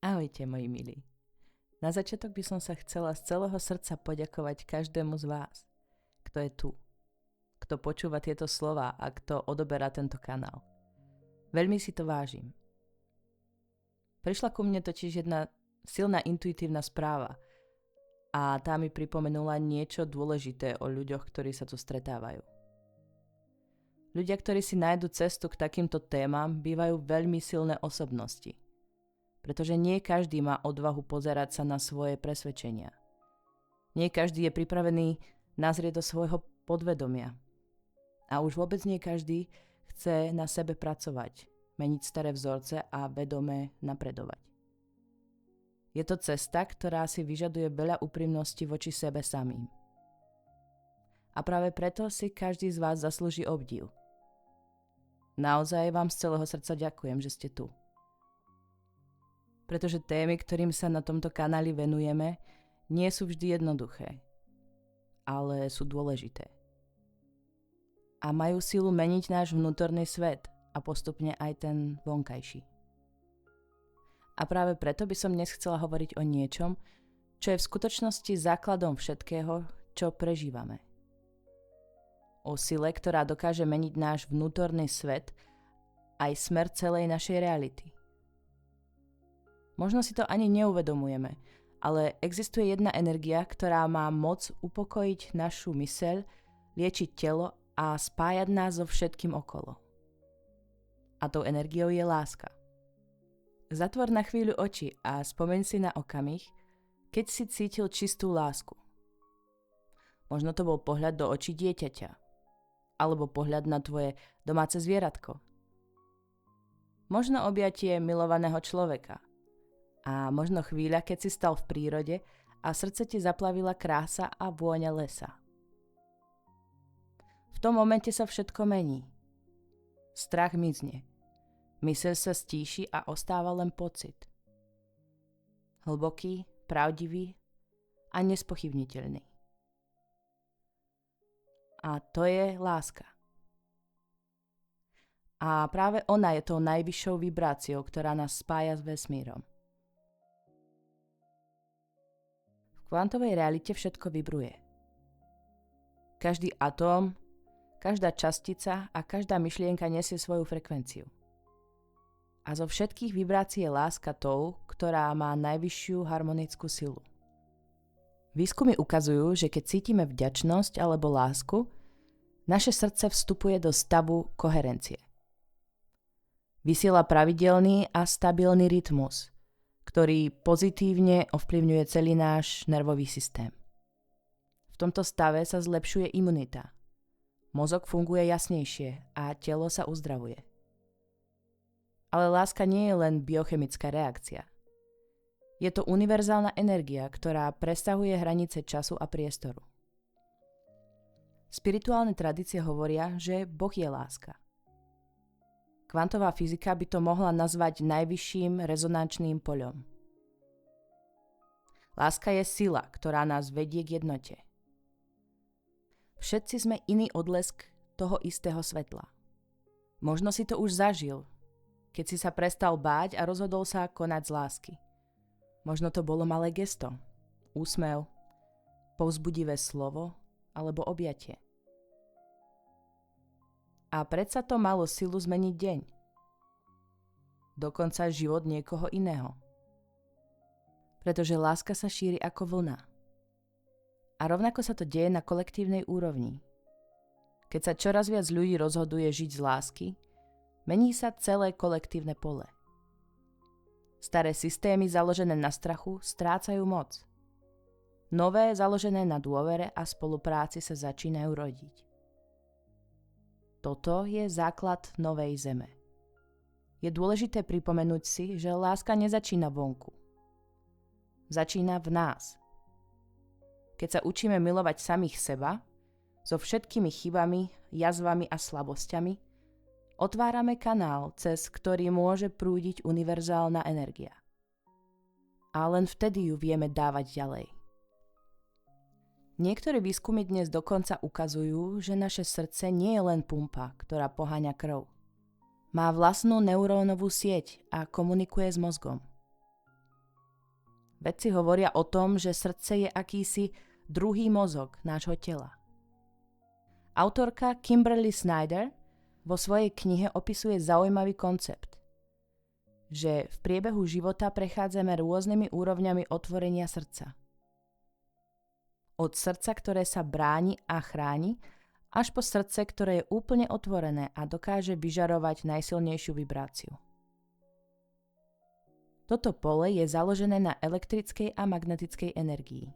Ahojte, moji milí. Na začiatok by som sa chcela z celého srdca poďakovať každému z vás, kto je tu, kto počúva tieto slová a kto odoberá tento kanál. Veľmi si to vážim. Prišla ku mne totiž jedna silná intuitívna správa a tá mi pripomenula niečo dôležité o ľuďoch, ktorí sa tu stretávajú. Ľudia, ktorí si nájdu cestu k takýmto témam, bývajú veľmi silné osobnosti. Pretože nie každý má odvahu pozerať sa na svoje presvedčenia. Nie každý je pripravený nazrieť do svojho podvedomia. A už vôbec nie každý chce na sebe pracovať, meniť staré vzorce a vedome napredovať. Je to cesta, ktorá si vyžaduje veľa úprimnosti voči sebe samým. A práve preto si každý z vás zaslúži obdiv. Naozaj vám z celého srdca ďakujem, že ste tu. Pretože témy, ktorým sa na tomto kanáli venujeme, nie sú vždy jednoduché, ale sú dôležité. A majú silu meniť náš vnútorný svet a postupne aj ten vonkajší. A práve preto by som dnes chcela hovoriť o niečom, čo je v skutočnosti základom všetkého, čo prežívame. O sile, ktorá dokáže meniť náš vnútorný svet aj smer celej našej reality. Možno si to ani neuvedomujeme, ale existuje jedna energia, ktorá má moc upokojiť našu myseľ, liečiť telo a spájať nás so všetkým okolo. A tou energiou je láska. Zatvor na chvíľu oči a spomeň si na okamih, keď si cítil čistú lásku. Možno to bol pohľad do očí dieťaťa, alebo pohľad na tvoje domáce zvieratko. Možno objatie milovaného človeka. A možno chvíľa, keď si stal v prírode a srdce ti zaplavila krása a vôňa lesa. V tom momente sa všetko mení. Strach mizne. Myseľ sa stíši a ostáva len pocit. Hlboký, pravdivý a nespochybniteľný. A to je láska. A práve ona je tou najvyššou vibráciou, ktorá nás spája s vesmírom. V kvantovej realite všetko vibruje. Každý atóm, každá častica a každá myšlienka nesie svoju frekvenciu. A zo všetkých vibrácií je láska tou, ktorá má najvyššiu harmonickú silu. Výskumy ukazujú, že keď cítime vďačnosť alebo lásku, naše srdce vstupuje do stavu koherencie. Vysiela pravidelný a stabilný rytmus, ktorý pozitívne ovplyvňuje celý náš nervový systém. V tomto stave sa zlepšuje imunita. Mozog funguje jasnejšie a telo sa uzdravuje. Ale láska nie je len biochemická reakcia. Je to univerzálna energia, ktorá presahuje hranice času a priestoru. Spirituálne tradície hovoria, že Boh je láska. Kvantová fyzika by to mohla nazvať najvyšším rezonančným poľom. Láska je sila, ktorá nás vedie k jednote. Všetci sme iný odlesk toho istého svetla. Možno si to už zažil, keď si sa prestal báť a rozhodol sa konať z lásky. Možno to bolo malé gesto, úsmev, povzbudivé slovo alebo objatie. A predsa to malo silu zmeniť deň. Dokonca život niekoho iného. Pretože láska sa šíri ako vlna. A rovnako sa to deje na kolektívnej úrovni. Keď sa čoraz viac ľudí rozhoduje žiť z lásky, mení sa celé kolektívne pole. Staré systémy založené na strachu strácajú moc. Nové založené na dôvere a spolupráci sa začínajú rodiť. Toto je základ novej zeme. Je dôležité pripomenúť si, že láska nezačína vonku. Začína v nás. Keď sa učíme milovať samých seba, so všetkými chybami, jazvami a slabosťami, otvárame kanál, cez ktorý môže prúdiť univerzálna energia. A len vtedy ju vieme dávať ďalej. Niektoré výskumy dnes dokonca ukazujú, že naše srdce nie je len pumpa, ktorá poháňa krv. Má vlastnú neurónovú sieť a komunikuje s mozgom. Vedci hovoria o tom, že srdce je akýsi druhý mozog nášho tela. Autorka Kimberly Snyder vo svojej knihe opisuje zaujímavý koncept, že v priebehu života prechádzame rôznymi úrovňami otvorenia srdca. Od srdca, ktoré sa bráni a chráni, až po srdce, ktoré je úplne otvorené a dokáže vyžarovať najsilnejšiu vibráciu. Toto pole je založené na elektrickej a magnetickej energii.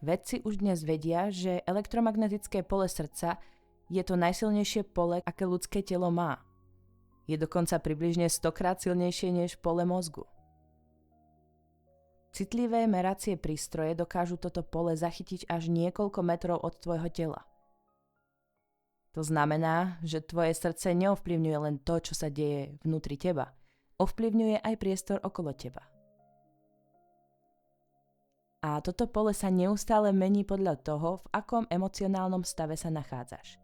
Vedci už dnes vedia, že elektromagnetické pole srdca je to najsilnejšie pole, aké ľudské telo má. Je dokonca približne 100-krát silnejšie než pole mozgu. Citlivé meracie prístroje dokážu toto pole zachytiť až niekoľko metrov od tvojho tela. To znamená, že tvoje srdce neovplyvňuje len to, čo sa deje vnútri teba. Ovplyvňuje aj priestor okolo teba. A toto pole sa neustále mení podľa toho, v akom emocionálnom stave sa nachádzaš.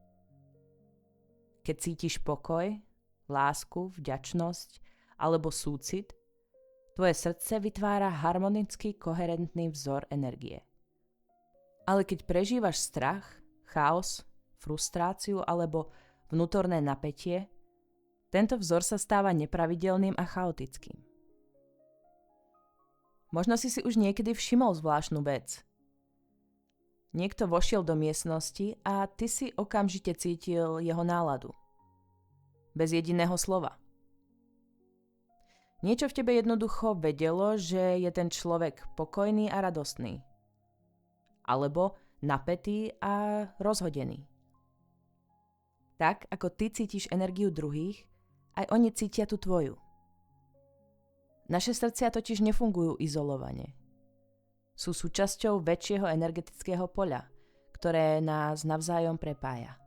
Keď cítiš pokoj, lásku, vďačnosť alebo súcit, tvoje srdce vytvára harmonický, koherentný vzor energie. Ale keď prežívaš strach, chaos, frustráciu alebo vnútorné napätie, tento vzor sa stáva nepravidelným a chaotickým. Možno si už niekedy všimol zvláštnu vec. Niekto vošiel do miestnosti a ty si okamžite cítil jeho náladu. Bez jediného slova. Niečo v tebe jednoducho vedelo, že je ten človek pokojný a radostný. Alebo napätý a rozhodený. Tak, ako ty cítiš energiu druhých, aj oni cítia tú tvoju. Naše srdcia totiž nefungujú izolovane. Sú súčasťou väčšieho energetického poľa, ktoré nás navzájom prepája.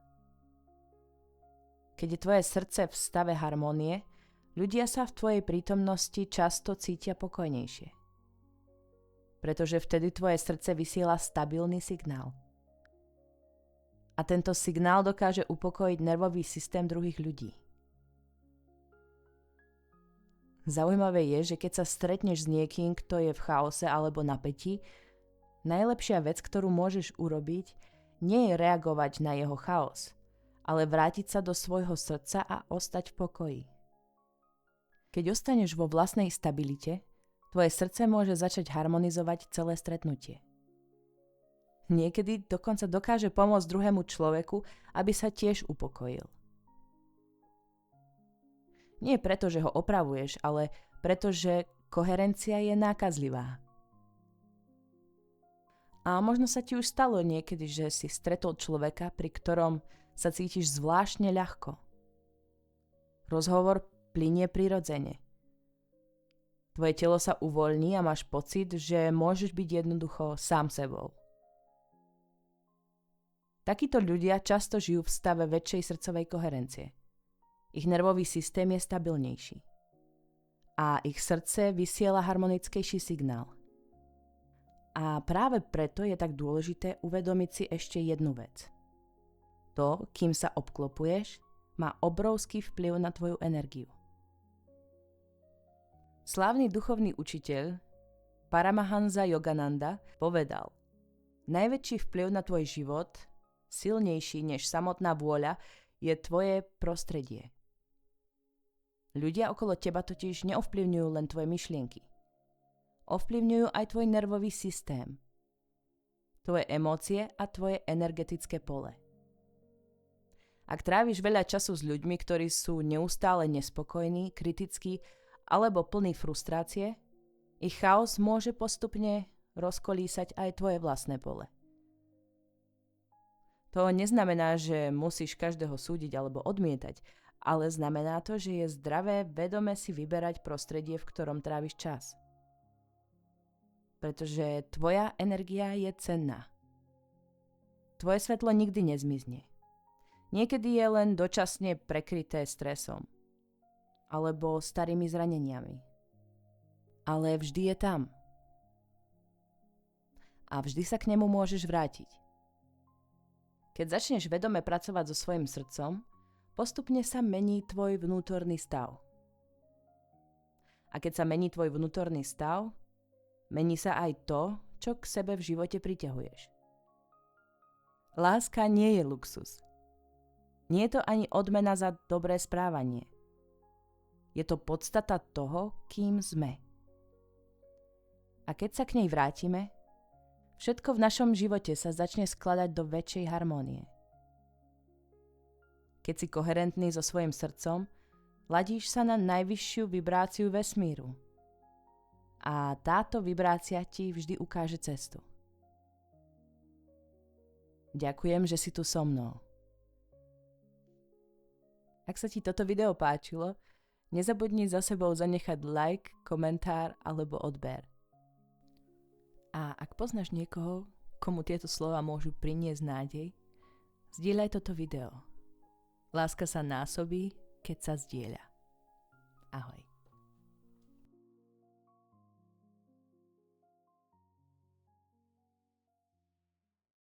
Keď je tvoje srdce v stave harmónie, ľudia sa v tvojej prítomnosti často cítia pokojnejšie. Pretože vtedy tvoje srdce vysiela stabilný signál. A tento signál dokáže upokojiť nervový systém druhých ľudí. Zaujímavé je, že keď sa stretneš s niekým, kto je v chaose alebo napätí, najlepšia vec, ktorú môžeš urobiť, nie je reagovať na jeho chaos, ale vrátiť sa do svojho srdca a ostať v pokoji. Keď ostaneš vo vlastnej stabilite, tvoje srdce môže začať harmonizovať celé stretnutie. Niekedy dokonca dokáže pomôcť druhému človeku, aby sa tiež upokojil. Nie preto, že ho opravuješ, ale preto, že koherencia je nákazlivá. A možno sa ti už stalo niekedy, že si stretol človeka, pri ktorom sa cítiš zvláštne ľahko. Rozhovor plynie prirodzene. Tvoje telo sa uvoľní a máš pocit, že môžeš byť jednoducho sám sebou. Takíto ľudia často žijú v stave väčšej srdcovej koherencie. Ich nervový systém je stabilnejší. A ich srdce vysiela harmonickejší signál. A práve preto je tak dôležité uvedomiť si ešte jednu vec. To, kým sa obklopuješ, má obrovský vplyv na tvoju energiu. Slávny duchovný učiteľ Paramahansa Yogananda povedal: najväčší vplyv na tvoj život, silnejší než samotná vôľa, je tvoje prostredie. Ľudia okolo teba totiž neovplyvňujú len tvoje myšlienky. Ovplyvňujú aj tvoj nervový systém, tvoje emócie a tvoje energetické pole. Ak tráviš veľa času s ľuďmi, ktorí sú neustále nespokojní, kritickí alebo plní frustrácie, ich chaos môže postupne rozkolísať aj tvoje vlastné pole. To neznamená, že musíš každého súdiť alebo odmietať, ale znamená to, že je zdravé vedome si vyberať prostredie, v ktorom tráviš čas. Pretože tvoja energia je cenná. Tvoje svetlo nikdy nezmizne. Niekedy je len dočasne prekryté stresom alebo starými zraneniami. Ale vždy je tam. A vždy sa k nemu môžeš vrátiť. Keď začneš vedome pracovať so svojím srdcom, postupne sa mení tvoj vnútorný stav. A keď sa mení tvoj vnútorný stav, Mení sa aj to, čo k sebe v živote priťahuješ. Láska nie je luxus. Nie je to ani odmena za dobré správanie. Je to podstata toho, kým sme. A keď sa k nej vrátime, všetko v našom živote sa začne skladať do väčšej harmónie. Keď si koherentný so svojím srdcom, ladíš sa na najvyššiu vibráciu vesmíru. A táto vibrácia ti vždy ukáže cestu. Ďakujem, že si tu so mnou. Ak sa ti toto video páčilo, nezabudni za sebou zanechať like, komentár alebo odber. A ak poznáš niekoho, komu tieto slova môžu priniesť nádej, zdieľaj toto video. Láska sa násobí, keď sa zdieľa. Ahoj.